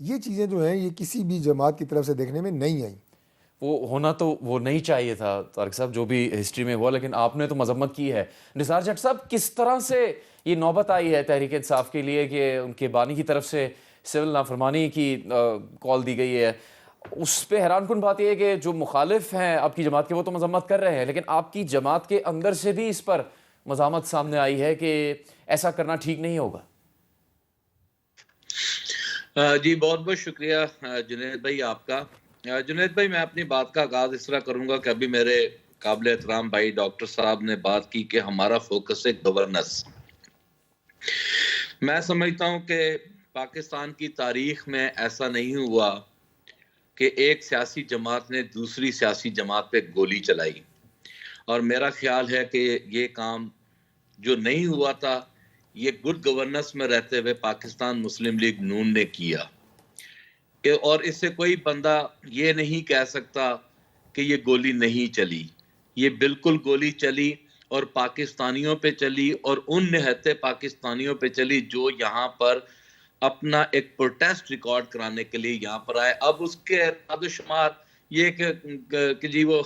یہ چیزیں جو ہیں یہ کسی بھی جماعت کی طرف سے دیکھنے میں نہیں آئیں. وہ ہونا تو وہ نہیں چاہیے تھا طارق صاحب، جو بھی ہسٹری میں ہوا، لیکن آپ نے تو مذمت کی ہے. نثار جٹ صاحب، کس طرح سے یہ نوبت آئی ہے تحریک انصاف کے لیے کہ ان کے بانی کی طرف سے سول نافرمانی کی کال دی گئی ہے؟ اس پہ حیران کن بات یہ ہے کہ جو مخالف ہیں آپ کی جماعت کے وہ تو مذمت کر رہے ہیں، لیکن آپ کی جماعت کے اندر سے بھی اس پر مذمت سامنے آئی ہے کہ ایسا کرنا ٹھیک نہیں ہوگا. جی بہت بہت شکریہ جنید بھائی آپ کا. جنید بھائی، میں اپنی بات کا آغاز اس طرح کروں گا کہ ابھی میرے قابل احترام بھائی ڈاکٹر صاحب نے بات کی کہ ہمارا فوکس ہے گورننس. میں سمجھتا ہوں کہ پاکستان کی تاریخ میں ایسا نہیں ہوا کہ ایک سیاسی جماعت نے دوسری سیاسی جماعت پہ گولی چلائی، اور میرا خیال ہے کہ یہ کام جو نہیں ہوا تھا یہ گڈ گورننس میں رہتے ہوئے پاکستان مسلم لیگ نون نے کیا. اور اس سے کوئی بندہ یہ نہیں کہہ سکتا کہ یہ گولی نہیں چلی. یہ بالکل گولی چلی، اور پاکستانیوں پہ چلی، اور ان نہتے پاکستانیوں پہ چلی جو یہاں پر اپنا ایک پروٹیسٹ ریکارڈ کرانے کے لیے یہاں پر آئے. اب اس کے اعداد و شمار یہ کہ جی وہ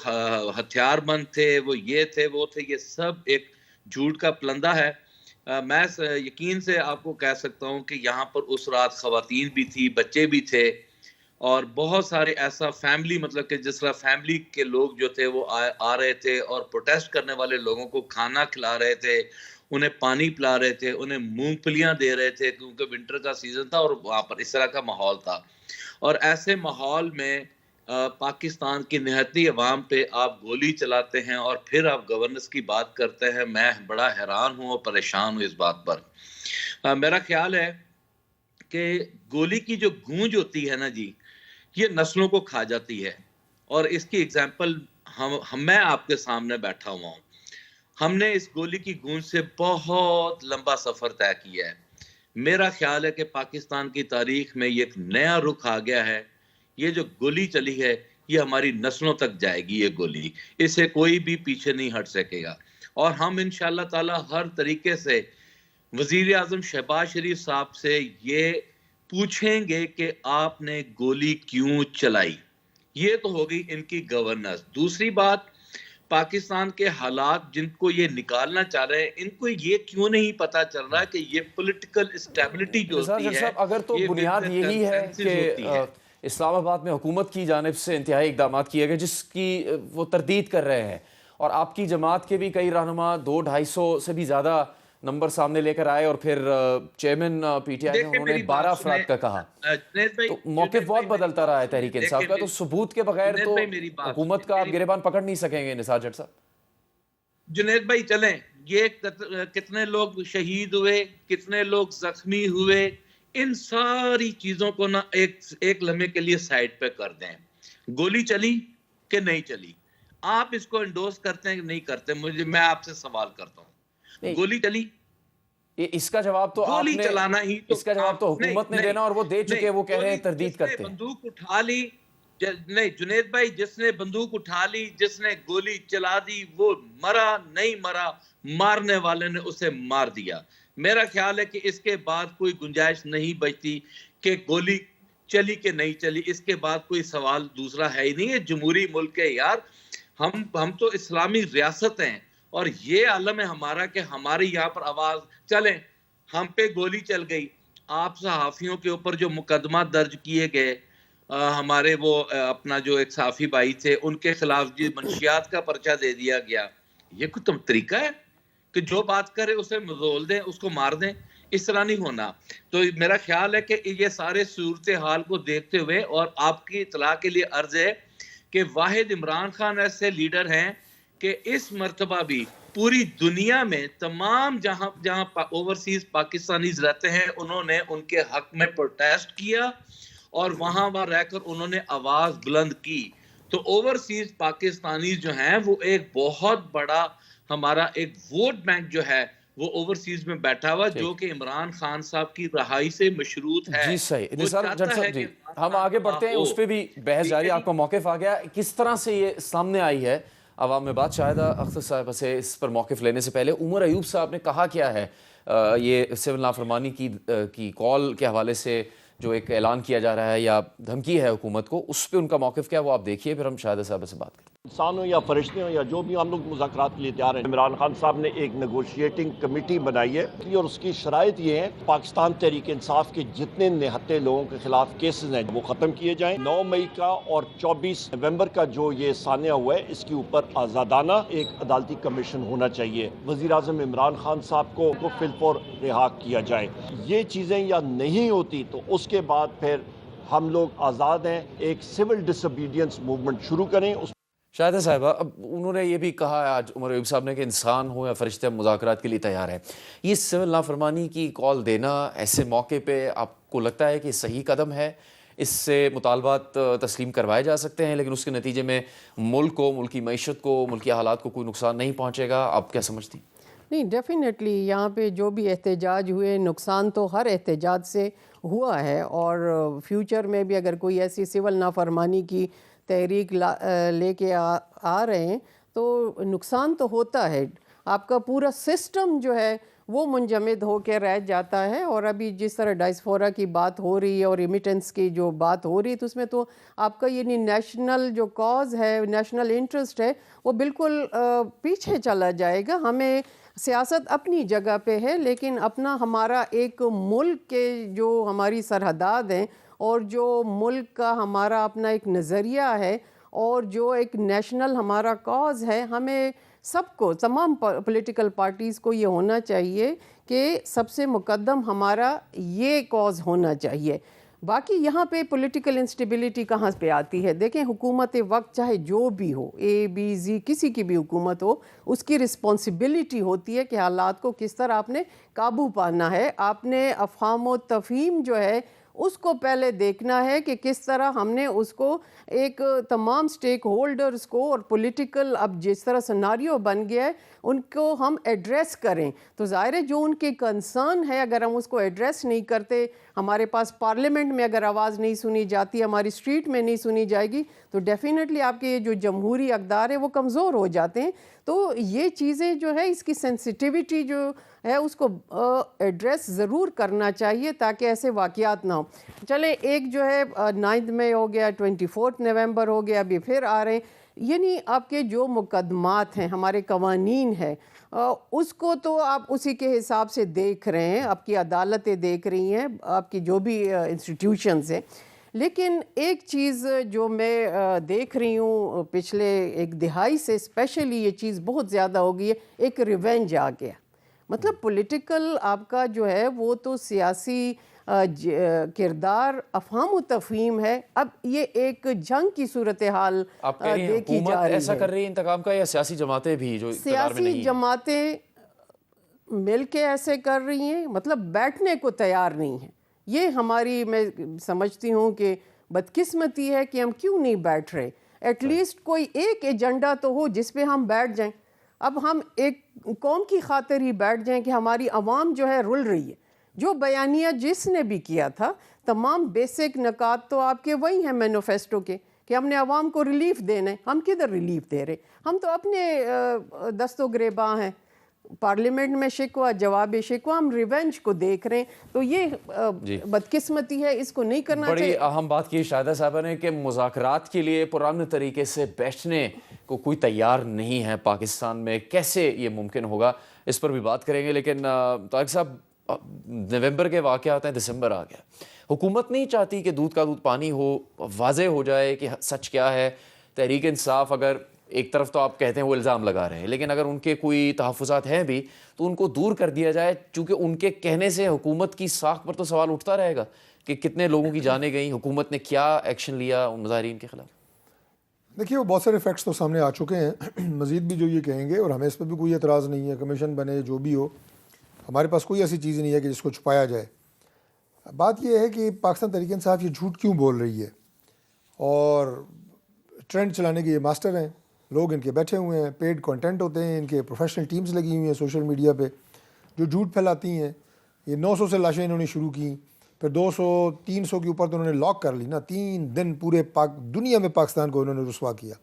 ہتھیار بند تھے، وہ یہ تھے، وہ تھے، یہ سب ایک جھوٹ کا پلندہ ہے. میں یقین سے آپ کو کہہ سکتا ہوں کہ یہاں پر اس رات خواتین بھی تھی، بچے بھی تھے، اور بہت سارے ایسا فیملی، مطلب کہ جس طرح فیملی کے لوگ جو تھے وہ آ رہے تھے اور پروٹیسٹ کرنے والے لوگوں کو کھانا کھلا رہے تھے، انہیں پانی پلا رہے تھے، انہیں مونگ پھلیاں دے رہے تھے، کیونکہ ونٹر کا سیزن تھا اور وہاں پر اس طرح کا ماحول تھا. اور ایسے ماحول میں پاکستان کی نہتی عوام پہ آپ گولی چلاتے ہیں اور پھر آپ گورننس کی بات کرتے ہیں. میں بڑا حیران ہوں اور پریشان ہوں اس بات پر. میرا خیال ہے کہ گولی کی جو گونج ہوتی ہے نا جی، یہ نسلوں کو کھا جاتی ہے. اور اس کی ایگزامپل میں آپ کے سامنے بیٹھا ہوا ہوں. ہم نے اس گولی کی گونج سے بہت لمبا سفر طے کیا ہے. میرا خیال ہے کہ پاکستان کی تاریخ میں یہ ایک نیا رخ آ گیا ہے. یہ جو گولی چلی ہے یہ ہماری نسلوں تک جائے گی. یہ گولی، اس سے کوئی بھی پیچھے نہیں ہٹ سکے گا. اور ہم انشاءاللہ تعالی ہر طریقے سے وزیر اعظم شہباز شریف صاحب سے یہ پوچھیں گے کہ آپ نے گولی کیوں چلائی. یہ تو ہوگی ان کی گورننس. دوسری بات، پاکستان کے حالات جن کو یہ نکالنا چاہ رہے ہیں، ان کو یہ کیوں نہیں پتا چل رہا کہ یہ پولیٹیکل اسٹیبلٹی جو ہوتی ہے، اگر تو بنیاد یہی ہے کہ اسلام آباد میں حکومت کی جانب سے انتہائی اقدامات کیے گئے جس کی وہ تردید کر رہے ہیں، اور آپ کی جماعت کے بھی کئی رہنما 200-250 سے بھی زیادہ نمبر سامنے لے کر آئے، اور پھر چیئرمین پی ٹی آئی نے انہوں نے 12 افراد کا کہا، تو موقف بہت بدلتا رہا ہے تحریک انصاف کا. تو ثبوت کے بغیر تو حکومت کا آپ گریبان پکڑ نہیں سکیں گے نثار جٹ صاحب. جنید بھائی چلیں، یہ کتنے لوگ شہید ہوئے، کتنے لوگ زخمی ہوئے، ان ساری چیزوں کو نا ایک لمحے کے لیے سائڈ پہ کر دیں. گولی چلی کہ نہیں چلی، آپ اس کو انڈورس کرتے ہیں کہ نہیں کرتے؟ میں آپ سے سوال کرتا ہوں. گولی چلی، اس کا جواب تو آپ نے چلانا ہی تو اس کا جواب تو حکومت نے دینا، اور وہ دے چکے. وہ کہہ رہے ہیں تردید کرتے ہیں. بندوق اٹھا لی، نہیں جنید بھائی، جس نے بندوق اٹھا لی، جس نے گولی چلا دی، وہ مرا نہیں مرا، مارنے والے نے اسے مار دیا. میرا خیال ہے کہ اس کے بعد کوئی گنجائش نہیں بچتی کہ گولی چلی کہ نہیں چلی. اس کے بعد کوئی سوال دوسرا ہے ہی نہیں. ہے جمہوری ملک ہے یار، ہم تو اسلامی ریاست ہیں، اور یہ عالم ہے ہمارا کہ ہماری یہاں پر آواز چلیں. ہم پہ گولی چل گئی، آپ صحافیوں کے اوپر جو مقدمات درج کیے گئے، ہمارے وہ اپنا جو ایک صحافی بھائی تھے ان کے خلاف جی منشیات کا پرچہ دے دیا گیا. یہ کوئی طریقہ ہے کہ جو بات کرے اسے مزول دیں، اس کو مار دیں؟ اس طرح نہیں ہونا. تو میرا خیال ہے کہ یہ سارے صورتحال کو دیکھتے ہوئے، اور آپ کی اطلاع کے لیے عرض ہے کہ واحد عمران خان ایسے لیڈر ہیں کہ اس مرتبہ بھی پوری دنیا میں تمام جہاں اوورسیز پاکستانیز رہتے ہیں، انہوں نے ان کے حق میں پروٹیسٹ کیا، اور وہاں رہ کر انہوں نے آواز بلند کی. تو اوورسیز پاکستانیز جو ہیں وہ ایک بہت بڑا ہمارا ایک ووٹ بینک جو ہے وہ اوورسیز میں بیٹھا ہوا، جو کہ عمران خان صاحب کی رہائی سے مشروط ہے. جی صحیح. نثار جٹ صاحب جی، ہم آگے بڑھتے ہیں، اس پہ بھی بحث جاری. آپ کا موقف آ گیا، کس طرح سے یہ سامنے آئی ہے عوام میں بات. شاہدہ اختر صاحب سے اس پر موقف لینے سے پہلے عمر ایوب صاحب نے کہا کیا ہے یہ سول نافرمانی کی کال کے حوالے سے جو ایک اعلان کیا جا رہا ہے یا دھمکی ہے حکومت کو، اس پہ ان کا موقف کیا ہے وہ آپ دیکھیے، پھر ہم شاہد صاحب سے بات کریں۔ انسان ہو یا فرشتے ہوں یا جو بھی، ہم لوگ مذاکرات کے لیے تیار ہیں۔ عمران خان صاحب نے ایک نیگوشیٹنگ کمیٹی بنائی ہے اور اس کی شرائط یہ ہیں پاکستان تحریک انصاف کے جتنے نہتے لوگوں کے خلاف کیسز ہیں وہ ختم کیے جائیں۔ 9 مئی کا اور 24 نومبر کا جو یہ سانحہ ہوا ہے اس کے اوپر آزادانہ ایک عدالتی کمیشن ہونا چاہیے۔ وزیر اعظم عمران خان صاحب کو فی الفور رہا کیا جائے۔ یہ چیزیں یا نہیں ہوتی تو اس کے بعد پھر ہم لوگ آزاد ہیں، ایک سول ڈس اوبیڈینس موومنٹ شروع کریں۔ شاہدہ صاحبہ، اب انہوں نے یہ بھی کہا آج عمر ایوب صاحب نے کہ انسان ہو یا فرشتے ہم مذاکرات کے لیے تیار ہیں۔ یہ سول نافرمانی کی کال دینا ایسے موقع پہ آپ کو لگتا ہے کہ صحیح قدم ہے؟ اس سے مطالبات تسلیم کروائے جا سکتے ہیں لیکن اس کے نتیجے میں ملک کو، ملکی معیشت کو، ملکی حالات کو کوئی نقصان نہیں پہنچے گا؟ آپ کیا سمجھتی ہیں؟ نہیں، ڈیفینیٹلی یہاں پہ جو بھی احتجاج ہوئے، نقصان تو ہر احتجاج سے ہوا ہے، اور فیوچر میں بھی اگر کوئی ایسی سول نافرمانی کی تحریک لے کے آ رہے ہیں تو نقصان تو ہوتا ہے۔ آپ کا پورا سسٹم جو ہے وہ منجمد ہو کے رہ جاتا ہے۔ اور ابھی جس طرح ڈائسفورا کی بات ہو رہی ہے اور ایمیٹنس کی جو بات ہو رہی ہے تو اس میں تو آپ کا یعنی نیشنل جو کاز ہے، نیشنل انٹرسٹ ہے، وہ بالکل پیچھے چلا جائے گا۔ ہمیں سیاست اپنی جگہ پہ ہے لیکن اپنا ہمارا ایک ملک کے جو ہماری سرحدات ہیں اور جو ملک کا ہمارا اپنا ایک نظریہ ہے اور جو ایک نیشنل ہمارا کاز ہے، ہمیں سب کو، تمام پولیٹیکل پارٹیز کو یہ ہونا چاہیے کہ سب سے مقدم ہمارا یہ کاز ہونا چاہیے۔ باقی یہاں پہ پولیٹیکل انسٹیبلٹی کہاں پہ آتی ہے؟ دیکھیں، حکومت وقت چاہے جو بھی ہو، اے بی زی کسی کی بھی حکومت ہو، اس کی رسپانسبلٹی ہوتی ہے کہ حالات کو کس طرح آپ نے قابو پانا ہے۔ آپ نے افہام و تفہیم جو ہے اس کو پہلے دیکھنا ہے کہ کس طرح ہم نے اس کو ایک تمام سٹیک ہولڈرز کو، اور پولیٹیکل اب جس طرح سناریو بن گیا ہے ان کو ہم ایڈریس کریں۔ تو ظاہر ہے جو ان کے کنسرن ہے اگر ہم اس کو ایڈریس نہیں کرتے، ہمارے پاس پارلیمنٹ میں اگر آواز نہیں سنی جاتی، ہماری اسٹریٹ میں نہیں سنی جائے گی تو ڈیفینیٹلی آپ کے جو جمہوری اقدار ہے وہ کمزور ہو جاتے ہیں۔ تو یہ چیزیں جو ہے اس کی سینسٹیوٹی جو ہے اس کو ایڈریس ضرور کرنا چاہیے تاکہ ایسے واقعات نہ ہوں۔ چلے ایک جو ہے 9 مئی ہو گیا، 24 نومبر ہو گیا، ابھی پھر آ رہے ہیں۔ یعنی آپ کے جو مقدمات ہیں، ہمارے قوانین ہیں، اس کو تو آپ اسی کے حساب سے دیکھ رہے ہیں، آپ کی عدالتیں دیکھ رہی ہیں، آپ کی جو بھی انسٹیٹیوشنز ہیں۔ لیکن ایک چیز جو میں دیکھ رہی ہوں پچھلے ایک دہائی سے اسپیشلی یہ چیز بہت زیادہ ہو گئی ہے، ایک ریونج آ گیا۔ مطلب پولیٹیکل آپ کا جو ہے وہ تو سیاسی کردار، افہام و تفہیم ہے، اب یہ ایک جنگ کی صورتحال آپ کہہ رہی ہیں دیکھی حکومت جا رہی ہے۔ ایسا کر رہی ہے انتقام کا، یا سیاسی جماعتیں بھی جو اقتدار میں نہیں سیاسی ہیں؟ جماعتیں مل کے ایسے کر رہی ہیں، مطلب بیٹھنے کو تیار نہیں ہیں۔ یہ ہماری، میں سمجھتی ہوں کہ بدقسمتی ہے کہ ہم کیوں نہیں بیٹھ رہے۔ ایٹ لیسٹ کوئی ایک ایجنڈا تو ہو جس پہ ہم بیٹھ جائیں۔ اب ہم ایک قوم کی خاطر ہی بیٹھ جائیں کہ ہماری عوام جو ہے رل رہی ہے۔ جو بیانیہ جس نے بھی کیا تھا، تمام بیسک نکات تو آپ کے وہی ہیں مینیفیسٹو کے کہ ہم نے عوام کو ریلیف دینا ہے۔ ہم کدھر ریلیف دے رہے؟ ہم تو اپنے دست و گریباں ہیں۔ پارلیمنٹ میں شکوہ، جواب شکوہ، ہم ریونج کو دیکھ رہے ہیں۔ تو یہ بدقسمتی ہے، اس کو نہیں کرنا چاہیے۔ بڑی اہم بات کی شاہدہ صاحبہ نے کہ مذاکرات کے لیے پرامن طریقے سے بیٹھنے کو کوئی تیار نہیں ہے پاکستان میں، کیسے یہ ممکن ہوگا اس پر بھی بات کریں گے۔ لیکن طارق صاحب، نومبر کے واقعات ہیں، دسمبر آ گیا، حکومت نہیں چاہتی کہ دودھ کا دودھ پانی ہو، واضح ہو جائے کہ سچ کیا ہے۔ تحریک انصاف اگر ایک طرف تو آپ کہتے ہیں وہ الزام لگا رہے ہیں، لیکن اگر ان کے کوئی تحفظات ہیں بھی تو ان کو دور کر دیا جائے، چونکہ ان کے کہنے سے حکومت کی ساکھ پر تو سوال اٹھتا رہے گا کہ کتنے لوگوں کی جانیں گئیں، حکومت نے کیا ایکشن لیا ان مظاہرین کے خلاف۔ دیکھیے، وہ بہت سارے فیکٹس تو سامنے آ چکے ہیں، مزید بھی جو یہ کہیں گے، اور ہمیں اس پہ بھی کوئی اعتراض نہیں ہے، کمیشن بنے جو بھی ہو، ہمارے پاس کوئی ایسی چیز نہیں ہے کہ جس کو چھپایا جائے۔ بات یہ ہے کہ پاکستان تحریک انصاف یہ جھوٹ کیوں بول رہی ہے، اور ٹرینڈ چلانے کے یہ ماسٹر ہیں، لوگ ان کے بیٹھے ہوئے ہیں، پیڈ کنٹینٹ ہوتے ہیں، ان کے پروفیشنل ٹیمز لگی ہوئی ہیں سوشل میڈیا پہ جو جھوٹ پھیلاتی ہیں۔ یہ 900 سے لاشیں انہوں نے شروع کی، پھر 200 300 کے اوپر تو انہوں نے لاک کر لی نا۔ 3 دن پورے دنیا میں پاکستان کو انہوں نے رسوا کیا،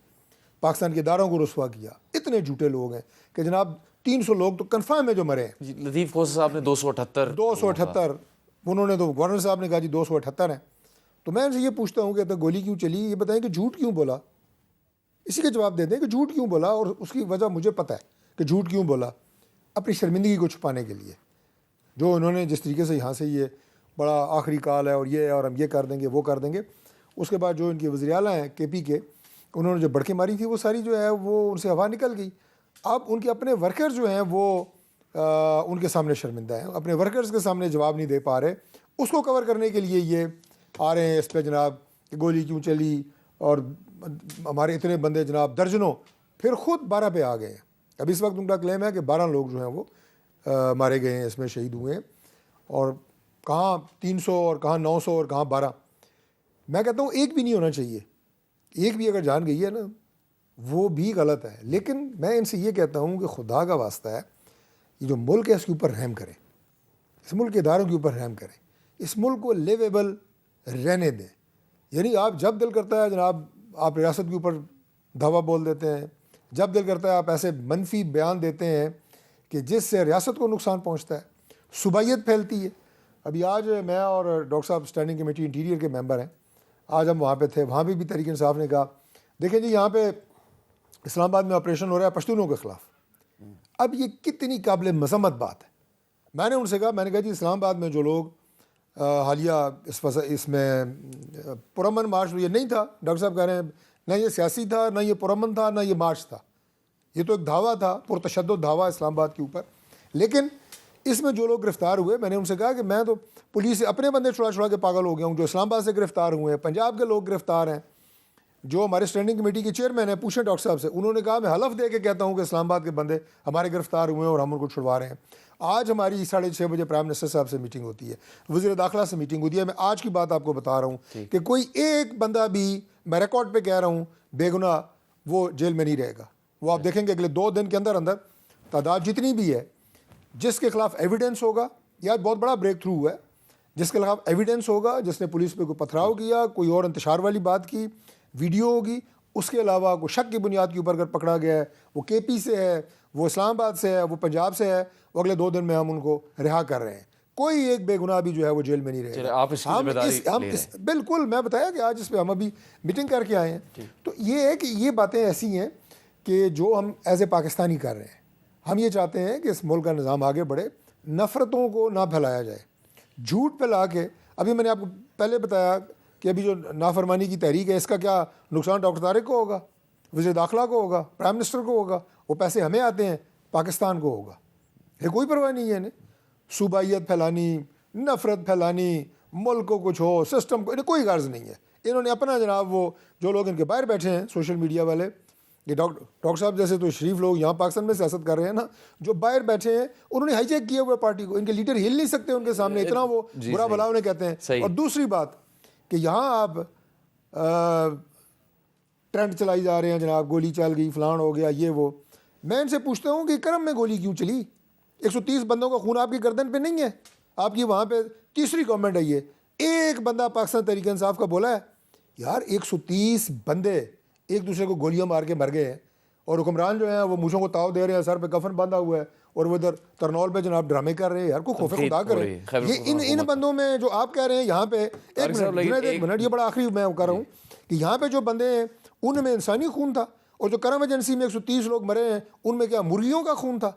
پاکستان کے اداروں کو رسوا کیا۔ اتنے جھوٹے لوگ ہیں کہ جناب 300 لوگ تو کنفرم ہے جو مرے ہیں۔ لطیف کھوسہ صاحب نے 278 انہوں نے تو گورنر صاحب نے کہا جی 278 ہیں. تو میں ان سے یہ پوچھتا ہوں کہ گولی کیوں چلی, یہ بتائیں کہ جھوٹ کیوں بولا, اسی کا جواب دے دیں کہ جھوٹ کیوں بولا, اور اس کی وجہ مجھے پتہ ہے کہ جھوٹ کیوں بولا, اپنی شرمندگی کو چھپانے کے لیے. جو انہوں نے جس طریقے سے یہاں سے یہ بڑا آخری کال ہے اور یہ ہے اور ہم یہ کر دیں گے وہ کر دیں گے, اس کے بعد جو ان کے وزیر اعلیٰ ہیں کے پی کے, انہوں نے جو بڑکیں ماری تھی وہ ساری جو ہے وہ ان سے ہوا نکل گئی. اب ان کے اپنے ورکر جو ہیں وہ ان کے سامنے شرمندہ ہیں, اپنے ورکرز کے سامنے جواب نہیں دے پا رہے. اس کو کور کرنے کے لیے یہ آ رہے ہیں اس پہ جناب کہ گولی کیوں چلی, اور ہمارے اتنے بندے جناب درجنوں, پھر خود 12 پہ آ گئے ہیں. اب اس وقت ان کا کلیم ہے کہ 12 لوگ جو ہیں وہ مارے گئے ہیں, اس میں شہید ہوئے ہیں, اور کہاں 300 اور کہاں 900 اور کہاں 12. میں کہتا ہوں ایک بھی نہیں ہونا چاہیے, ایک بھی اگر جان گئی ہے نا وہ بھی غلط ہے. لیکن میں ان سے یہ کہتا ہوں کہ خدا کا واسطہ ہے, یہ جو ملک ہے اس کے اوپر رحم کریں, اس ملک کے اداروں کے اوپر رحم کریں, اس ملک کو لیویبل رہنے دیں. یعنی آپ جب دل کرتا ہے جناب آپ ریاست کے اوپر دھوا بول دیتے ہیں, جب دل کرتا ہے آپ ایسے منفی بیان دیتے ہیں کہ جس سے ریاست کو نقصان پہنچتا ہے, صوبائیت پھیلتی ہے. ابھی آج میں اور ڈاکٹر صاحب اسٹینڈنگ کمیٹی انٹیریئر کے ممبر ہیں, آج ہم وہاں پہ تھے, وہاں بھی تحریک انصاف نے کہا دیکھیں جی یہاں پہ اسلام آباد میں آپریشن ہو رہا ہے پشتونوں کے خلاف. اب یہ کتنی قابل مذمت بات ہے. میں نے ان سے کہا, میں نے کہا جی اسلام آباد میں جو لوگ حالیہ اس میں پرامن مارچ یہ نہیں تھا, ڈاکٹر صاحب کہہ رہے ہیں نہ یہ سیاسی تھا, نہ یہ پرامن تھا, نہ یہ مارچ تھا, یہ تو ایک دھاوا تھا, پرتشدد دھاوا اسلام آباد کے اوپر. لیکن اس میں جو لوگ گرفتار ہوئے, میں نے ان سے کہا کہ میں تو پولیس سے اپنے بندے چھڑا کے پاگل ہو گیا ہوں. جو اسلام آباد سے گرفتار ہوئے ہیں, پنجاب کے لوگ گرفتار ہیں, جو ہمارے اسٹینڈنگ کمیٹی کے چیئرمین ہیں, پوچھیں ڈاکٹر صاحب سے, انہوں نے کہا میں حلف دے کے کہتا ہوں کہ اسلام آباد کے بندے ہمارے گرفتار ہوئے ہیں اور ہم ان کو چھڑوا رہے ہیں. آج ہماری 6:30 بجے پرائم منسٹر صاحب سے میٹنگ ہوتی ہے, وزیر داخلہ سے میٹنگ ہوتی ہے. میں آج کی بات آپ کو بتا رہا ہوں کہ کوئی ایک بندہ بھی, میں ریکارڈ پہ کہہ رہا ہوں, بے گناہ وہ جیل میں نہیں رہے گا. وہ آپ دیکھیں گے اگلے 2 دن کے اندر تعداد جتنی بھی ہے جس کے خلاف ایویڈنس ہوگا, یہ بہت بڑا بریک تھرو ہوا ہے, جس کے خلاف ایویڈنس ہوگا, جس نے پولیس پہ کوئی پتھراؤ کیا, کوئی اور انتشار والی بات کی, ویڈیو ہوگی, اس کے علاوہ کوئی شک کی بنیاد کے اوپر اگر پکڑا گیا ہے, وہ کے پی سے ہے, وہ اسلام آباد سے ہے, وہ پنجاب سے ہے, وہ اگلے 2 دن میں ہم ان کو رہا کر رہے ہیں. کوئی ایک بے گناہ بھی جو ہے وہ جیل میں نہیں رہے گا. آپ اس کی ذمہ داری لے رہے ہیں. بالکل, میں بتایا کہ آج اس پہ ہم ابھی میٹنگ کر کے آئے ہیں. تو یہ ہے کہ یہ باتیں ایسی ہیں کہ جو ہم ایز اے پاکستانی کر رہے ہیں. ہم یہ چاہتے ہیں کہ اس ملک کا نظام آگے بڑھے, نفرتوں کو نہ پھیلایا جائے, جھوٹ پھیلا کے. ابھی میں نے آپ کو پہلے بتایا کہ ابھی جو نافرمانی کی تحریک ہے اس کا کیا نقصان ڈاکٹر طارق کو ہوگا, وزیر داخلہ کو ہوگا, پرائم منسٹر کو ہوگا, وہ پیسے ہمیں آتے ہیں, پاکستان کو ہوگا. یہ کوئی پرواہ نہیں ہے انہیں. صوبائیت پھیلانی, نفرت پھیلانی, ملک کو کچھ ہو, سسٹم کو, انہیں کوئی غرض نہیں ہے. انہوں نے اپنا جناب وہ جو لوگ ان کے باہر بیٹھے ہیں سوشل میڈیا والے, یہ ڈاکٹر صاحب جیسے تو شریف لوگ یہاں پاکستان میں سیاست کر رہے ہیں نا, جو باہر بیٹھے ہیں انہوں نے ہائی جیک کیا ہوا پارٹی کو. ان کے لیڈر ہل نہیں سکتے ان کے سامنے, اتنا وہ برا بھلا انہیں کہتے ہیں. اور دوسری بات کہ یہاں آپ ٹرینڈ چلائی جا رہے ہیں جناب, گولی چل گئی, فلان ہو گیا, یہ وہ. میں ان سے پوچھتا ہوں کہ کرم میں گولی کیوں چلی؟ 130 بندوں کا خون آپ کی گردن پہ نہیں ہے؟ آپ کی وہاں پہ تیسری گورنمنٹ آئی ہے, ایک بندہ پاکستان تحریک انصاف کا بولا ہے یار 130 بندے ایک دوسرے کو گولیاں مار کے مر گئے ہیں, اور حکمران جو ہیں وہ مونچھوں کو تاؤ دے رہے ہیں, سر پہ کفن باندھا ہوا ہے, اور وہ ادھر ترنول پہ جناب ڈرامے کر رہے ہیں. یار کوئی خوف خدا کرے. یہ ان بندوں میں جو آپ کہہ رہے ہیں یہاں پہ, ایک منٹ یہ بڑا آخری میں کر رہا ہوں کہ یہاں پہ جو بندے ہیں ان میں انسانی خون تھا, اور جو کرم ایجنسی میں 130 لوگ مرے ہیں ان میں کیا مرغیوں کا خون تھا؟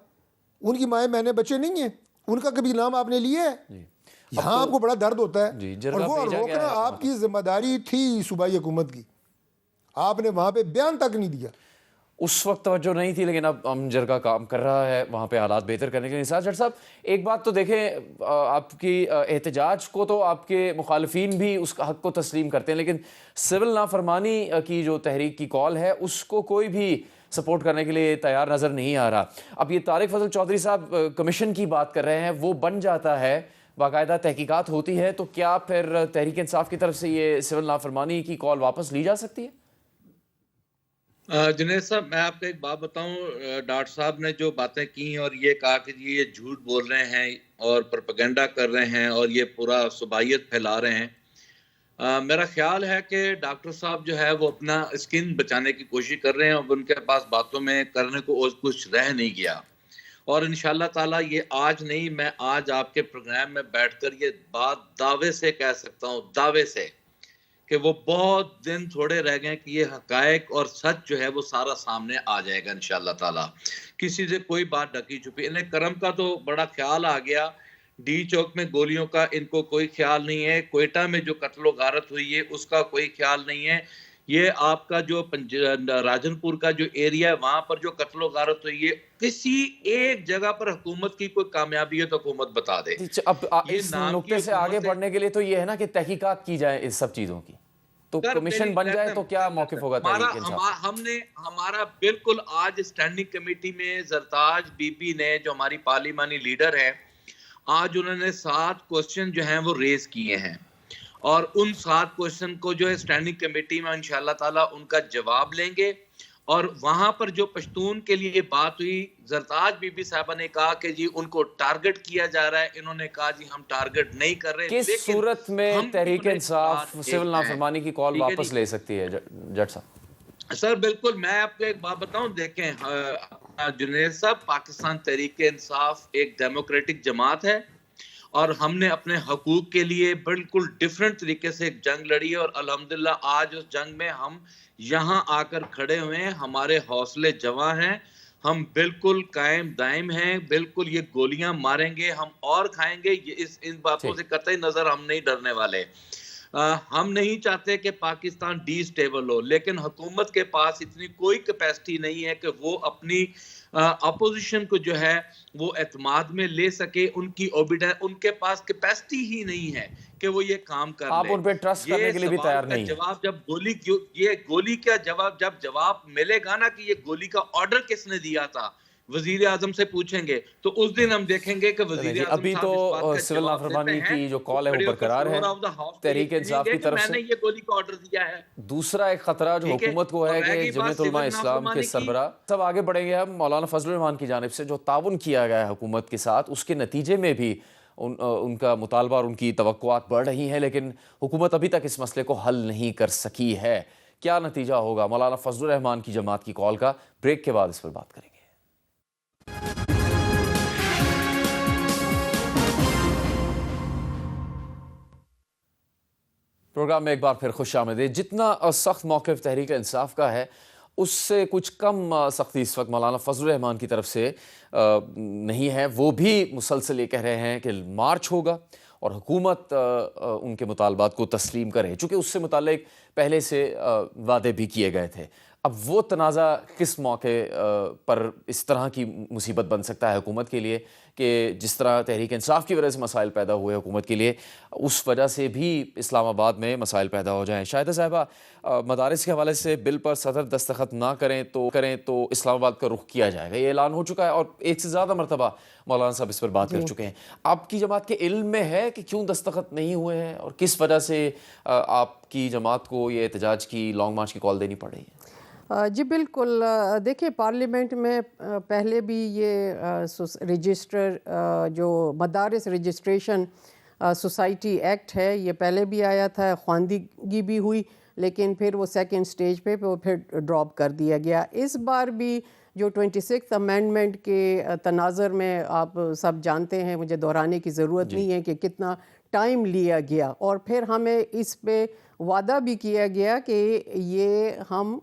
ان کی مائیں بہنیں بچے نہیں ہیں, ان کا کبھی نام آپ نے لیا ہے؟ یہاں آپ کو بڑا درد ہوتا ہے, اور وہ روکنا آپ کی ذمہ داری تھی صوبائی حکومت کی. آپ نے وہاں پہ بیان تک نہیں دیا. اس وقت توجہ نہیں تھی, لیکن اب ہم جرگہ کام کر رہا ہے وہاں پہ حالات بہتر کرنے کے لیے. نثار جٹ صاحب ایک بات تو دیکھیں, آپ کی احتجاج کو تو آپ کے مخالفین بھی اس کا حق کو تسلیم کرتے ہیں, لیکن سول نافرمانی کی جو تحریک کی کال ہے اس کو کوئی بھی سپورٹ کرنے کے لیے تیار نظر نہیں آ رہا. اب یہ طارق فضل چودھری صاحب کمیشن کی بات کر رہے ہیں, وہ بن جاتا ہے, باقاعدہ تحقیقات ہوتی ہے, تو کیا پھر تحریک انصاف کی طرف سے یہ سول نافرمانی کی کال واپس لی جا سکتی ہے؟ جنید صاحب, میں آپ کو ایک بات بتاؤں, ڈاکٹر صاحب نے جو باتیں کی اور یہ کہا کہ یہ جھوٹ بول رہے ہیں اور پروپیگنڈا کر رہے ہیں اور یہ پورا صوبائیت پھیلا رہے ہیں, میرا خیال ہے کہ ڈاکٹر صاحب جو ہے وہ اپنا اسکن بچانے کی کوشش کر رہے ہیں, اور ان کے پاس باتوں میں کرنے کو اور کچھ رہ نہیں گیا. اور انشاءاللہ تعالیٰ یہ آج نہیں، میں آج آپ کے پروگرام میں بیٹھ کر یہ بات دعوے سے کہہ سکتا ہوں، دعوے سے، کہ وہ بہت دن تھوڑے رہ گئے کہ یہ حقائق اور سچ جو ہے وہ سارا سامنے آ جائے گا انشاءاللہ تعالیٰ. کسی سے کوئی بات ڈھکی چھپی، انہیں کرم کا تو بڑا خیال آ گیا، ڈی چوک میں گولیوں کا ان کو کوئی خیال نہیں ہے، کوئٹہ میں جو قتل و غارت ہوئی ہے اس کا کوئی خیال نہیں ہے، یہ آپ کا جو راجن پور کا جو ایریا ہے وہاں پر جو قتل و غارت ہوئی ہے، کسی ایک جگہ پر حکومت کی کوئی کامیابی ہے تو حکومت بتا دے. اب یہ اس نام کی نقطے سے آگے حکومت ہے. بڑھنے کے لیے تو یہ ہے نا کہ تحقیقات کی جائے اس سب چیزوں کی، تو سر، کمیشن بن جائے تو کیا موقف ہوگا تحریک انصاف؟ ہمارا بالکل آج اسٹینڈنگ کمیٹی میں زرتاج بی بی نے جو ہماری پارلیمانی لیڈر ہے، آج انہوں نے 7 کوسچن جو ہیں وہ ریز کیے ہیں، اور ان 7 کوسچن کو جو ہے اسٹینڈنگ کمیٹی میں انشاءاللہ تعالیٰ ان کا جواب لیں گے. اور وہاں پر جو پشتون کے لیے بات ہوئی، زرتاج بی بی صاحبہ نے کہا کہ جی ان کو ٹارگٹ کیا جا رہا ہے، انہوں نے کہا جی ہم ٹارگٹ نہیں کر رہے. کس لیکن صورت میں ہم تحریک انہیں انصاف بات سول دیکھتے ہیں. نافرمانی کی کال ٹھیک ہے واپس جی. لے سکتی ہے جج صاحب؟ سر بالکل، میں آپ کو ایک بات بتاؤں، دیکھیں جنید صاحب، پاکستان تحریک انصاف ایک ڈیموکریٹک جماعت ہے، اور ہم نے اپنے حقوق کے لیے بالکل ڈیفرنٹ طریقے سے ایک جنگ لڑی ہے، اور الحمدللہ آج اس جنگ میں ہم یہاں آ کر کھڑے ہوئے ہیں، ہمارے حوصلے جواں ہیں، ہم بالکل قائم دائم ہیں، بالکل یہ گولیاں ماریں گے ہم اور کھائیں گے، ان باتوں سے قطعی نظر ہم نہیں ڈرنے والے. ہم نہیں چاہتے کہ پاکستان ڈی سٹیبل ہو، لیکن حکومت کے پاس اتنی کوئی کیپیسٹی نہیں ہے کہ وہ اپنی اپوزیشن کو جو ہے وہ اعتماد میں لے سکے. ان کے پاس کیپیسٹی ہی نہیں ہے کہ وہ یہ کام کر آپ لے. ان پہ ٹرسٹ کرنے یہ کے لیے بھی سوال تیار کا نہیں ہیں؟ جواب جب گولی کا جواب ملے گا نا کہ یہ گولی کا آرڈر کس نے دیا تھا، وزیر اعظم سے پوچھیں گے تو اس دن ہم دیکھیں گے کہ وزیر جی، اعظم ابھی صاحب اس بات تو کا سول جواب دیتے نافرمانی ہیں. کی جو وہ کال ہے وہ کھڑے ہو کر برقرار ہے فلور آف دا ہاؤس پہ یہ تحریک کہیں انصاف گے کی کہ طرف میں سے. نے یہ گولی کا آرڈر دیا ہے. دوسرا ایک خطرہ جو ٹھیک ہے. حکومت کو اور ہے رہ کہ گئی بات جمعیت علماء سول اسلام کے نافرمانی کی، سربراہ، سب آگے بڑھیں گے ہم مولانا فضل الرحمان کی جانب سے جو تعاون کیا گیا ہے حکومت کے ساتھ، اس کے نتیجے میں بھی ان کا مطالبہ اور ان کی توقعات بڑھ رہی ہیں، لیکن حکومت ابھی تک اس مسئلے کو حل نہیں کر سکی ہے. کیا نتیجہ ہوگا مولانا فضل الرحمان کی جماعت کی کال کا؟ بریک کے بعد اس پر بات کریں گے. پروگرام میں ایک بار پھر خوش آمدید. جتنا سخت موقف تحریک انصاف کا ہے، اس سے کچھ کم سختی اس وقت مولانا فضل الرحمان کی طرف سے نہیں ہے. وہ بھی مسلسل یہ کہہ رہے ہیں کہ مارچ ہوگا اور حکومت ان کے مطالبات کو تسلیم کرے، چونکہ اس سے متعلق پہلے سے وعدے بھی کیے گئے تھے. اب وہ تنازع کس موقع پر اس طرح کی مصیبت بن سکتا ہے حکومت کے لیے کہ جس طرح تحریک انصاف کی وجہ سے مسائل پیدا ہوئے حکومت کے لیے، اس وجہ سے بھی اسلام آباد میں مسائل پیدا ہو جائیں. شاہدہ صاحبہ، مدارس کے حوالے سے بل پر صدر دستخط نہ کریں تو اسلام آباد کا رخ کیا جائے گا، یہ اعلان ہو چکا ہے اور ایک سے زیادہ مرتبہ مولانا صاحب اس پر بات کر چکے ہیں. آپ کی جماعت کے علم میں ہے کہ کیوں دستخط نہیں ہوئے ہیں اور کس وجہ سے آپ کی جماعت کو یہ احتجاج کی لانگ مارچ کی کال دینی پڑ رہی ہے؟ جی بالکل. دیکھیں، پارلیمنٹ میں پہلے بھی یہ رجسٹر جو مدارس رجسٹریشن سوسائٹی ایکٹ ہے، یہ پہلے بھی آیا تھا، خواندگی بھی ہوئی، لیکن پھر وہ سیکنڈ سٹیج پہ وہ پھر ڈراپ کر دیا گیا. اس بار بھی جو 26 امینڈمنٹ کے تناظر میں آپ سب جانتے ہیں، مجھے دہرانے کی ضرورت نہیں ہے کہ کتنا ٹائم لیا گیا، اور پھر ہمیں اس پہ وعدہ بھی کیا گیا کہ یہ ہم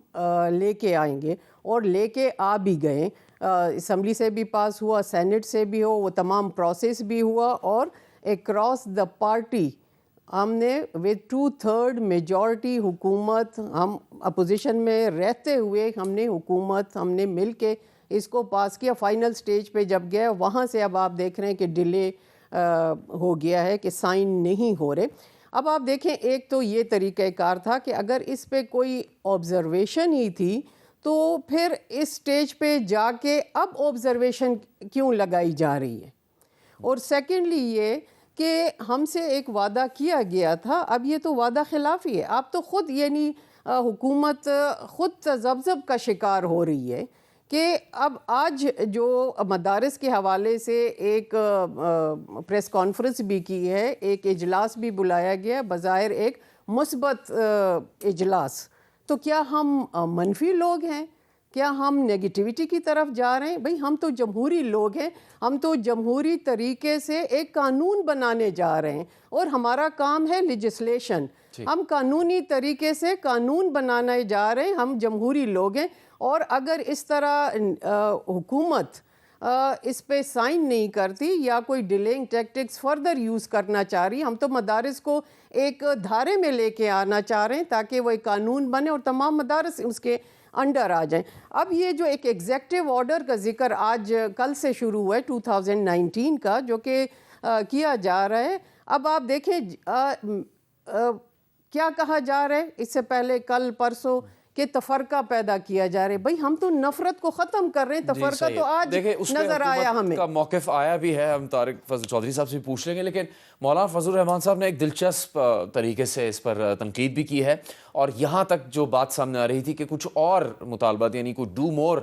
لے کے آئیں گے، اور لے کے آ بھی گئے. اسمبلی سے بھی پاس ہوا، سینٹ سے بھی وہ تمام پروسیس بھی ہوا، اور اکراس دا پارٹی ہم نے with 2/3 میجورٹی حکومت، ہم اپوزیشن میں رہتے ہوئے ہم نے مل کے اس کو پاس کیا. فائنل سٹیج پہ جب گیا، وہاں سے اب آپ دیکھ رہے ہیں کہ ڈیلے ہو گیا ہے کہ سائن نہیں ہو رہے. اب آپ دیکھیں، ایک تو یہ طریقہ کار تھا کہ اگر اس پہ کوئی آبزرویشن ہی تھی تو پھر اس سٹیج پہ جا کے اب آبزرویشن کیوں لگائی جا رہی ہے. اور سیکنڈلی یہ کہ ہم سے ایک وعدہ کیا گیا تھا، اب یہ تو وعدہ خلافی ہے. آپ تو خود یعنی حکومت خود تذبذب کا شکار ہو رہی ہے کہ اب آج جو مدارس کے حوالے سے ایک پریس کانفرنس بھی کی ہے، ایک اجلاس بھی بلایا گیا، بظاہر ایک مثبت اجلاس. تو کیا ہم منفی لوگ ہیں؟ کیا ہم نیگیٹیوٹی کی طرف جا رہے ہیں؟ بھئی ہم تو جمہوری لوگ ہیں، ہم تو جمہوری طریقے سے ایک قانون بنانے جا رہے ہیں اور ہمارا کام ہے لیجسلیشن. ہم قانونی طریقے سے قانون بنانے جا رہے ہیں، ہم جمہوری لوگ ہیں. اور اگر اس طرح حکومت اس پہ سائن نہیں کرتی یا کوئی ڈیلینگ ٹیکٹکس فردر یوز کرنا چاہ رہی، ہم تو مدارس کو ایک دھارے میں لے کے آنا چاہ رہے ہیں تاکہ وہ ایک قانون بنے اور تمام مدارس اس کے انڈر آ جائیں. اب یہ جو ایک ایگزیکٹو آرڈر کا ذکر آج کل سے شروع ہوا ہے 2019 کا، جو کہ کیا جا رہا ہے، اب آپ دیکھیں کیا کہا جا رہا ہے اس سے پہلے کل پرسوں کہ تفرقہ پیدا کیا جا رہا ہے. بھئی ہم تو نفرت کو ختم کر رہے ہیں، تفرقہ تو آج نظر آیا ہمیں. کا موقف آیا بھی ہے، ہم طارق فضل چودھری صاحب سے پوچھ لیں گے، لیکن مولانا فضل الرحمان صاحب نے ایک دلچسپ طریقے سے اس پر تنقید بھی کی ہے، اور یہاں تک جو بات سامنے آ رہی تھی کہ کچھ اور مطالبات یعنی کوئی ڈو مور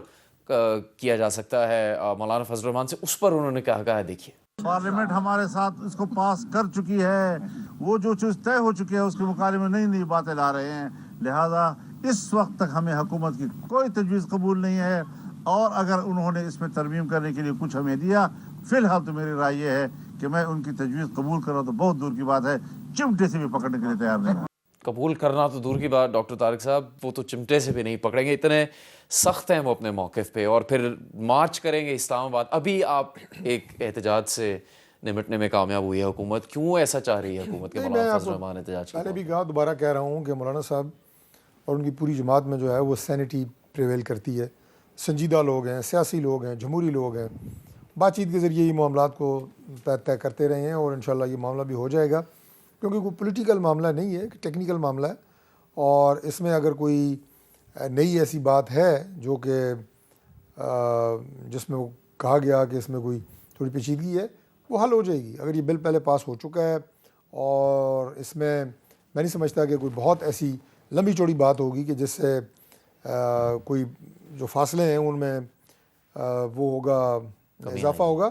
کیا جا سکتا ہے مولانا فضل الرحمان سے، اس پر انہوں نے کہا ہے. دیکھیے پارلیمنٹ ہمارے ساتھ اس کو پاس کر چکی ہے، وہ جو چیز طے ہو چکی ہے اس کے مقابلے میں نئی نئی باتیں لا رہے ہیں. لہذا اس وقت تک ہمیں حکومت کی کوئی تجویز قبول نہیں ہے، اور اگر انہوں نے اس میں ترمیم کرنے کے لیے کچھ ہمیں دیا، فی الحال تو میری رائے یہ ہے کہ میں ان کی تجویز قبول کروں تو بہت دور کی بات ہے، چمٹے سے بھی پکڑنے کے لیے تیار نہیں. قبول کرنا تو دور کی بات ڈاکٹر طارق صاحب، وہ تو چمٹے سے بھی نہیں پکڑیں گے، اتنے سخت ہیں وہ اپنے موقف پہ، اور پھر مارچ کریں گے اسلام آباد. ابھی آپ ایک احتجاج سے نمٹنے میں کامیاب ہوئی ہے حکومت، کیوں ایسا چاہ رہی ہے حکومت کہ مولانا فضل الرحمان احتجاج کی؟ میں نے بھی کہا، دوبارہ کہہ رہا ہوں کہ مولانا صاحب اور ان کی پوری جماعت میں جو ہے وہ سینٹی پریویل کرتی ہے. سنجیدہ لوگ ہیں، سیاسی لوگ ہیں، جمہوری لوگ ہیں، بات چیت کے ذریعے یہ معاملات کو طے کرتے رہے ہیں، اور انشاءاللہ یہ معاملہ بھی ہو جائے گا، کیونکہ کوئی پولیٹیکل معاملہ نہیں ہے، ٹیکنیکل معاملہ ہے. اور اس میں اگر کوئی نئی ایسی بات ہے جو کہ جس میں وہ کہا گیا کہ اس میں کوئی تھوڑی پیچیدگی ہے، وہ حل ہو جائے گی. اگر یہ بل پہلے پاس ہو چکا ہے اور اس میں نہیں سمجھتا کہ کوئی بہت ایسی لمبی چوڑی بات ہوگی کہ جس سے کوئی جو فاصلے ہیں ان میں وہ ہوگا، اضافہ ہوگا.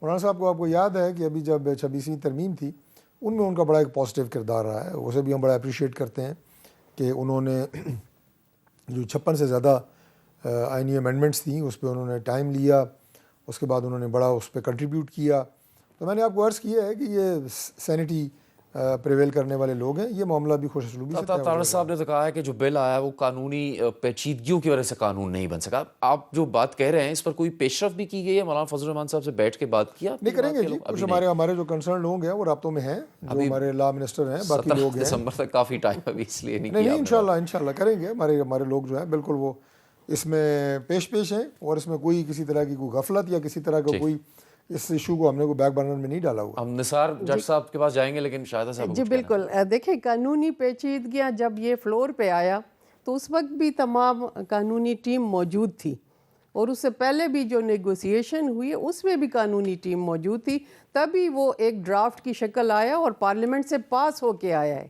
مولانا صاحب کو آپ کو یاد ہے کہ ابھی جب 26ویں ترمیم تھی، ان میں ان کا بڑا ایک پازیٹیو کردار رہا ہے، اسے بھی ہم بڑا اپریشیٹ کرتے ہیں کہ انہوں نے جو 56 سے زیادہ آئینی امینڈمنٹس تھیں اس پہ انہوں نے ٹائم لیا، اس کے بعد انہوں نے بڑا اس پہ کنٹریبیوٹ کیا. تو میں نے آپ کو عرض کیا ہے کہ یہ سینٹی پریویل کرنے والے لوگ ہیں، یہ معاملہ بھی خوش اسلوبی سے. طارق صاحب نے تو کہا ہے کہ جو بل آیا وہ قانونی پیچیدگیوں کی وجہ سے قانون نہیں بن سکا. آپ جو بات کہہ رہے ہیں اس پر کوئی پیش رفت بھی کی گئی ہے؟ مولانا فضل الرحمان صاحب سے بیٹھ کے بات کیا؟ نہیں کریں گے جی، کچھ ہمارے جو کنسرن لوگ ہیں وہ رابطوں میں ہیں، جو ہمارے لا منسٹر ہیں، باقی لوگ ہیں. دسمبر تک کافی ٹائم ابھی، اس لیے نہیں. انشاءاللہ کریں گے. ہمارے لوگ جو ہیں بالکل وہ اس میں پیش ہیں، اور اس میں کوئی کسی طرح کی کوئی غفلت یا کسی طرح کا کوئی اس ایشو کو ہم نے کوئی بیک برنر میں نہیں ڈالا ہوا. ہم نثار جج صاحب کے پاس جائیں گے، لیکن شاہدہ صاحب جی بالکل. دیکھیں قانونی پیچیدگیاں جب یہ فلور پہ آیا تو اس وقت بھی تمام قانونی ٹیم موجود تھی، اور اس سے پہلے بھی جو نیگوسیشن ہوئی اس میں بھی قانونی ٹیم موجود تھی، تبھی وہ ایک ڈرافٹ کی شکل آیا اور پارلیمنٹ سے پاس ہو کے آیا ہے.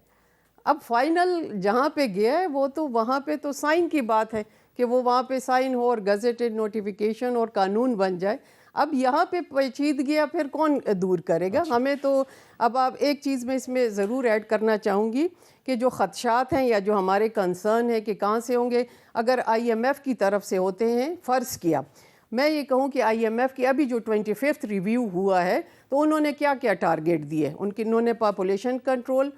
اب فائنل جہاں پہ گیا ہے وہ تو وہاں پہ تو سائن کی بات ہے کہ وہ وہاں پہ سائن ہو اور گزیٹڈ نوٹیفیکیشن اور قانون بن جائے. اب یہاں پہ پیچیدگیاں پھر کون دور کرے گا؟ ہمیں تو اب آپ ایک چیز میں اس میں ضرور ایڈ کرنا چاہوں گی کہ جو خدشات ہیں یا جو ہمارے کنسرن ہے کہ کہاں سے ہوں گے، اگر آئی ایم ایف کی طرف سے ہوتے ہیں، فرض کیا میں یہ کہوں کہ آئی ایم ایف کی ابھی جو 25th ریویو ہوا ہے تو انہوں نے کیا کیا ٹارگیٹ دیے. انہوں نے پاپولیشن کنٹرول،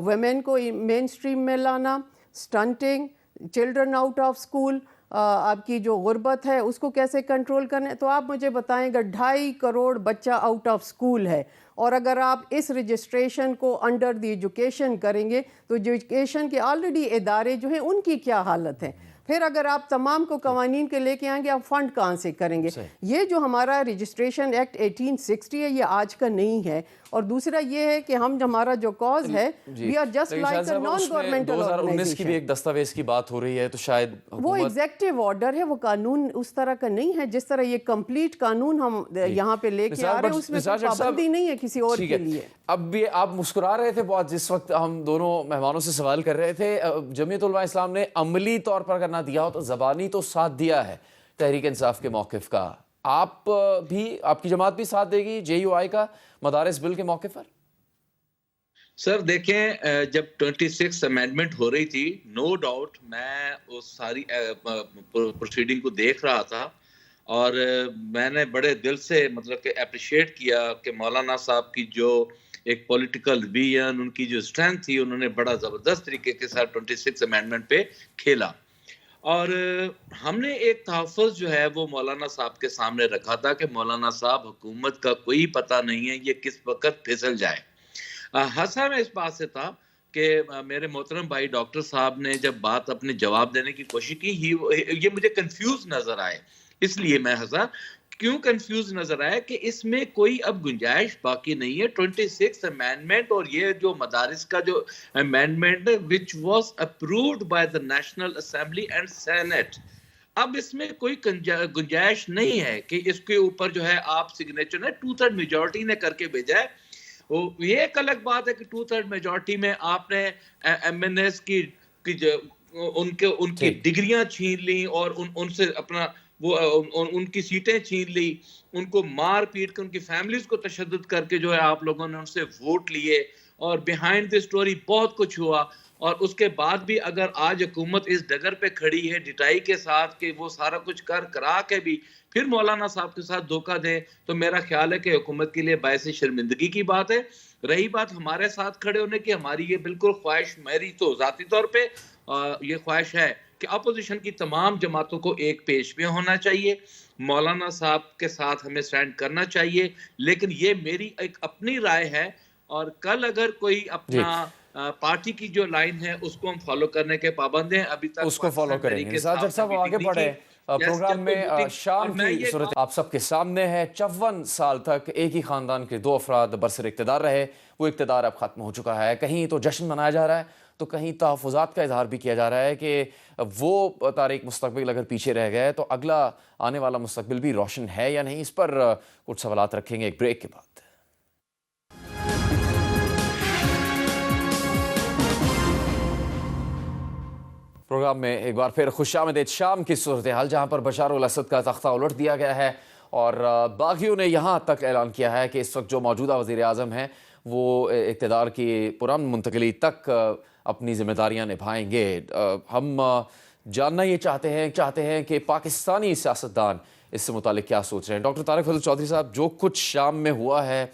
ویمن کو مین اسٹریم میں لانا، stunting, children out of school, آپ کی جو غربت ہے اس کو کیسے کنٹرول کرنا ہے. تو آپ مجھے بتائیں اگر 2.5 کروڑ بچہ آؤٹ آف اسکول ہے، اور اگر آپ اس رجسٹریشن کو انڈر دی ایجوکیشن کریں گے تو ایجوکیشن کے آلریڈی ادارے جو ہیں ان کی کیا حالت ہے. پھر اگر آپ تمام کو قوانین کے لے کے آئیں گے، آپ فنڈ کہاں سے کریں گے؟ یہ جو ہمارا رجسٹریشن ایکٹ 1860 ہے یہ آج کا نہیں ہے. اور دوسرا یہ ہے کہ ہمارا جو کاز ہے we are just like a non governmental 2019 کی بھی ایک دستاویز کی بات ہو رہی ہے، تو شاید وہ ایگزیکٹو آرڈر ہے، وہ قانون اس طرح کا نہیں ہے جس طرح یہ کمپلیٹ قانون ہم یہاں پہ لے کے آ رہے ہیں، اس میں کوئی پابندی نہیں ہے کسی اور کے لیے. اب بھی آپ مسکرا رہے تھے بہت جس وقت ہم دونوں مہمانوں سے سوال کر رہے تھے. جمعیت علماء اسلام نے عملی طور پر اگر نہ دیا ہو تو زبانی تو ساتھ دیا ہے تحریک انصاف کے موقف کا. آپ بھی، آپ کی جماعت بھی ساتھ دے گی جے یو آئی کا مدارس بل کے موقع پر؟ سر دیکھیں جب 26 امینڈمنٹ ہو رہی تھی نو ڈاؤٹ میں اس ساری پروسیڈنگ کو دیکھ رہا تھا اور میں نے بڑے دل سے مطلب کہ اپریشیٹ کیا کہ مولانا صاحب کی جو ایک پولیٹیکل ویژن ان کی جو اسٹرینتھ تھی انہوں نے بڑا زبردست طریقے کے ساتھ 26 امینڈمنٹ پہ کھیلا اور ہم نے ایک تحفظ جو ہے وہ مولانا صاحب کے سامنے رکھا تھا کہ مولانا صاحب حکومت کا کوئی پتہ نہیں ہے یہ کس وقت پھسل جائے. ہنسا میں اس بات سے تھا کہ میرے محترم بھائی ڈاکٹر صاحب نے جب بات اپنے جواب دینے کی کوشش کی یہ مجھے کنفیوز نظر آئے. اس لیے میں ہنسا. کیوں کنفیوز نظر آیا کہ اس میں کوئی اب گنجائش باقی نہیں ہے. 26 امینڈمنٹ اور یہ جو مدارس کا جو amendment which was approved by the National Assembly and Senate, اب اس میں کوئی گنجائش نہیں ہے کہ اس کے اوپر جو ہے آپ سگنیچر نے 2/3 میجورٹی نے کر کے بھیجا ہے. یہ ایک الگ بات ہے کہ 2/3 میجورٹی میں آپ نے ایم این ایس کی ان کی ڈگریاں چھین لی اور ان سے اپنا وہ ان کی سیٹیں چھین لی, ان کو مار پیٹ کے ان کی فیملیز کو تشدد کر کے جو ہے آپ لوگوں نے ان سے ووٹ لیے اور بیہائنڈ دی سٹوری بہت کچھ ہوا. اور اس کے بعد بھی اگر آج حکومت اس ڈگر پہ کھڑی ہے ڈٹائی کے ساتھ کہ وہ سارا کچھ کرا کے بھی پھر مولانا صاحب کے ساتھ دھوکہ دے تو میرا خیال ہے کہ حکومت کے لیے باعث شرمندگی کی بات ہے. رہی بات ہمارے ساتھ کھڑے ہونے کی, ہماری یہ بالکل خواہش, میری تو ذاتی طور پہ یہ خواہش ہے کہ اپوزیشن کی تمام جماعتوں کو ایک پیج پہ ہونا چاہیے, مولانا صاحب کے ساتھ ہمیں سٹینڈ کرنا چاہیے. لیکن یہ میری ایک اپنی رائے ہے اور کل اگر کوئی اپنا پارٹی کی جو لائن ہے اس کو ہم فالو کرنے کے پابند ہیں. ابھی تک اس کو فالو کریں گے. ساجد صاحب آگے بڑھے پروگرام میں. شام کی صورت آپ سب کے سامنے ہے. 54 سال تک ایک ہی خاندان کے 2 افراد برسر اقتدار رہے. وہ اقتدار اب ختم ہو چکا ہے. کہیں تو جشن منایا جا رہا ہے تو کہیں تحفظات کا اظہار بھی کیا جا رہا ہے کہ وہ تاریخ مستقبل اگر پیچھے رہ گئے تو اگلا آنے والا مستقبل بھی روشن ہے یا نہیں. اس پر کچھ سوالات رکھیں گے ایک بریک کے بعد. پروگرام میں ایک بار پھر خوش آمدید. شام کی صورتحال جہاں پر بشار الاسد کا تختہ الٹ دیا گیا ہے اور باغیوں نے یہاں تک اعلان کیا ہے کہ اس وقت جو موجودہ وزیر اعظم ہیں وہ اقتدار کی پرامن منتقلی تک اپنی ذمہ داریاں نبھائیں گے. ہم جاننا یہ چاہتے ہیں کہ پاکستانی سیاستدان اس سے متعلق کیا سوچ رہے ہیں. ڈاکٹر طارق فضل چودھری صاحب, جو کچھ شام میں ہوا ہے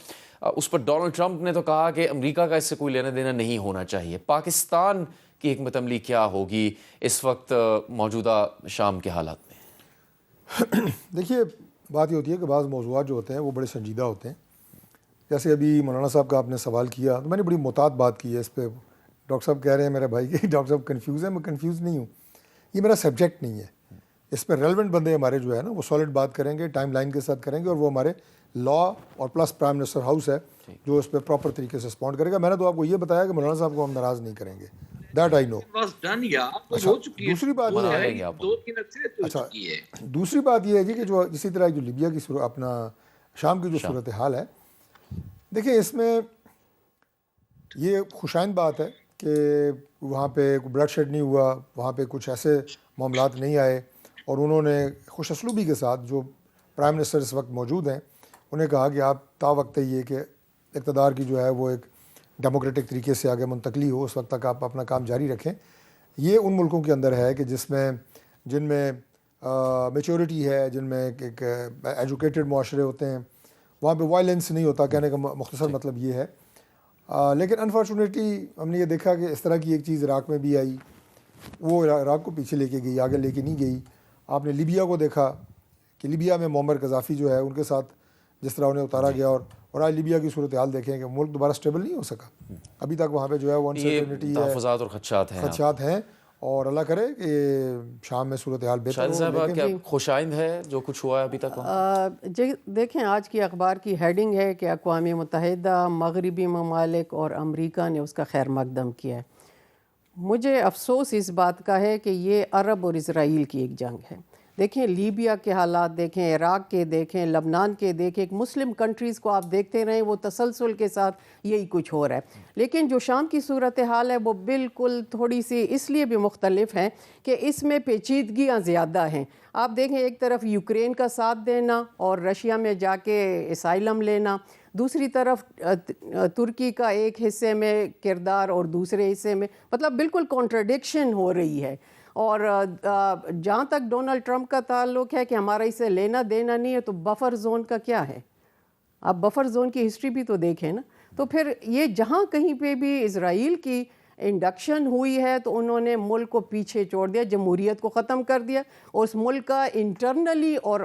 اس پر ڈونلڈ ٹرمپ نے تو کہا کہ امریکہ کا اس سے کوئی لینا دینا نہیں ہونا چاہیے. پاکستان کی حکمت عملی کیا ہوگی اس وقت موجودہ شام کے حالات میں؟ دیکھیے بات یہ ہوتی ہے کہ بعض موضوعات جو ہوتے ہیں وہ بڑے سنجیدہ ہوتے ہیں. جیسے ابھی مولانا صاحب کا آپ نے سوال کیا تو میں نے بڑی محتاط بات کی ہے اس پہ. ڈاکٹر صاحب کہہ رہے ہیں میرے بھائی کہ ڈاکٹر صاحب کنفیوز ہیں. میں کنفیوز نہیں ہوں, یہ میرا سبجیکٹ نہیں ہے. اس پہ ریلیونٹ بندے ہمارے جو ہے نا وہ سالڈ بات کریں گے, ٹائم لائن کے ساتھ کریں گے, اور وہ ہمارے لا اور پلس پرائم منسٹر ہاؤس ہے جو اس پہ پراپر طریقے سے رسپونڈ کرے گا. میں نے تو آپ کو یہ بتایا کہ مولانا صاحب کو ہم ناراض نہیں کریں گے. دیٹ آئی نو. دوسری بات یہ ہے جی کہ جو اسی طرح جو لیبیا کی اپنا شام کی جو صورتحال ہے, دیکھیں اس میں یہ خوشائند بات ہے کہ وہاں پہ کوئی بلڈ شیڈ نہیں ہوا, وہاں پہ کچھ ایسے معاملات نہیں آئے, اور انہوں نے خوش اسلوبی کے ساتھ جو پرائم منسٹر اس وقت موجود ہیں انہیں کہا کہ آپ تا وقت یہ کہ اقتدار کی جو ہے وہ ایک ڈیموکریٹک طریقے سے آگے منتقلی ہو اس وقت تک آپ اپنا کام جاری رکھیں. یہ ان ملکوں کے اندر ہے کہ جن میں میچورٹی ہے, جن میں ایک ایجوکیٹڈ معاشرے ہوتے ہیں, وہاں پہ وائلنس نہیں ہوتا. کہنے کا مختصر مطلب یہ ہے. لیکن انفارچونیٹلی ہم نے یہ دیکھا کہ اس طرح کی ایک چیز عراق میں بھی آئی, وہ عراق کو پیچھے لے کے گئی, آگے لے کے نہیں گئی. آپ نے لیبیا کو دیکھا کہ لیبیا میں معمر قذافی جو ہے ان کے ساتھ جس طرح انہیں اتارا گیا, اور آج لیبیا کی صورتحال دیکھیں کہ ملک دوبارہ سٹیبل نہیں ہو سکا. ابھی تک وہاں پہ جو ہے وہ انسرٹنٹی ہے, تحفظات اور خدشات ہیں, اور اللہ کرے کہ شام میں صورتحال بہتر ہو. صاحب کیا خوشائند ہے جو کچھ ہوا ہے ابھی تک؟ دیکھیں آج کی اخبار کی ہیڈنگ ہے کہ اقوام متحدہ, مغربی ممالک اور امریکہ نے اس کا خیر مقدم کیا ہے. مجھے افسوس اس بات کا ہے کہ یہ عرب اور اسرائیل کی ایک جنگ ہے. دیکھیں لیبیا کے حالات دیکھیں، عراق کے دیکھیں، لبنان کے دیکھیں، ایک مسلم کنٹریز کو آپ دیکھتے رہیں وہ تسلسل کے ساتھ یہی کچھ ہو رہا ہے. لیکن جو شام کی صورتحال ہے وہ بالکل تھوڑی سی اس لیے بھی مختلف ہے کہ اس میں پیچیدگیاں زیادہ ہیں. آپ دیکھیں ایک طرف یوکرین کا ساتھ دینا اور رشیا میں جا کے اسائلم لینا، دوسری طرف ترکی کا ایک حصے میں کردار اور دوسرے حصے میں، مطلب بالکل کانٹرڈکشن ہو رہی ہے. اور جہاں تک ڈونلڈ ٹرمپ کا تعلق ہے کہ ہمارا اسے لینا دینا نہیں ہے، تو بفر زون کا کیا ہے؟ آپ بفر زون کی ہسٹری بھی تو دیکھیں نا. تو پھر یہ جہاں کہیں پہ بھی اسرائیل کی انڈکشن ہوئی ہے تو انہوں نے ملک کو پیچھے چھوڑ دیا، جمہوریت کو ختم کر دیا، اور اس ملک کا انٹرنلی اور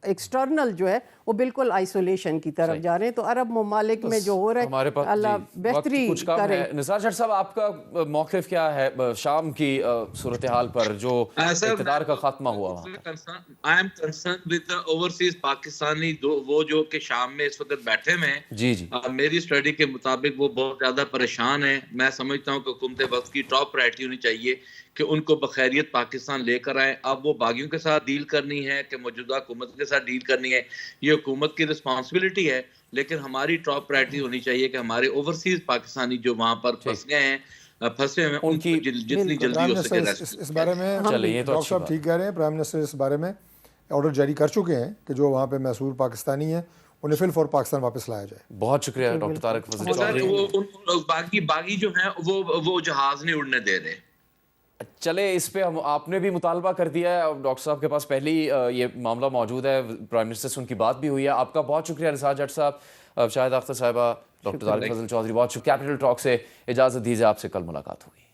ایکسٹرنل جو ہے وہ بالکل آئسولیشن کی طرف جا رہے ہیں. تو عرب ممالک میں جو ہو رہا ہے اللہ بہتری کرے. نثار جٹ صاحب، آپ کا موقف کیا ہے شام کی صورتحال پر جو اقتدار کا خاتمہ ہوا وہاں؟ I am concerned with the overseas Pakistani وہ جو کہ شام میں اس وقت بیٹھے ہوئے ہیں. جی جی، میری اسٹڈی کے مطابق وہ بہت زیادہ پریشان ہیں. میں سمجھتا ہوں کہ حکومت وقت کی ٹاپ پرائرٹی ہونی چاہیے کہ ان کو بخیریت پاکستان لے کر آئیں. اب وہ باغیوں کے ساتھ ڈیل کرنی ہے کہ موجودہ حکومت کے ساتھ ڈیل کرنی ہے، یہ حکومت کی رسپانسبلٹی ہے. لیکن ہماری ٹاپ پرائرٹی ہونی چاہیے کہ ہمارے اوورسیز پاکستانی جو وہاں پر پھنس گئے ہیں، پھنسے ہوئے ہیں، ان کی جتنی جلدی ہو سکے اس بارے میں ڈاکٹر صاحب ٹھیک کہہ رہے ہیں. پرائم منسٹر اس بارے میں آرڈر جاری کر چکے ہیں کہ جو وہاں پہ محصور پاکستانی ہیں انہیں فی الفور پاکستان واپس لایا جائے. بہت شکریہ ڈاکٹر طارق فضل چودھری. باغی جو ہیں وہ جہاز نہیں اڑنے دے رہے. چلے اس پہ آپ نے بھی مطالبہ کر دیا ہے، ڈاکٹر صاحب کے پاس پہلی یہ معاملہ موجود ہے، پرائم منسٹر سے ان کی بات بھی ہوئی ہے. آپ کا بہت شکریہ نثار جٹ صاحب، شاہد اختر صاحبہ، ڈاکٹر طارق فضل چودھری، بہت شکریہ. کیپٹل ٹاک سے اجازت دیجیے، آپ سے کل ملاقات ہوگی.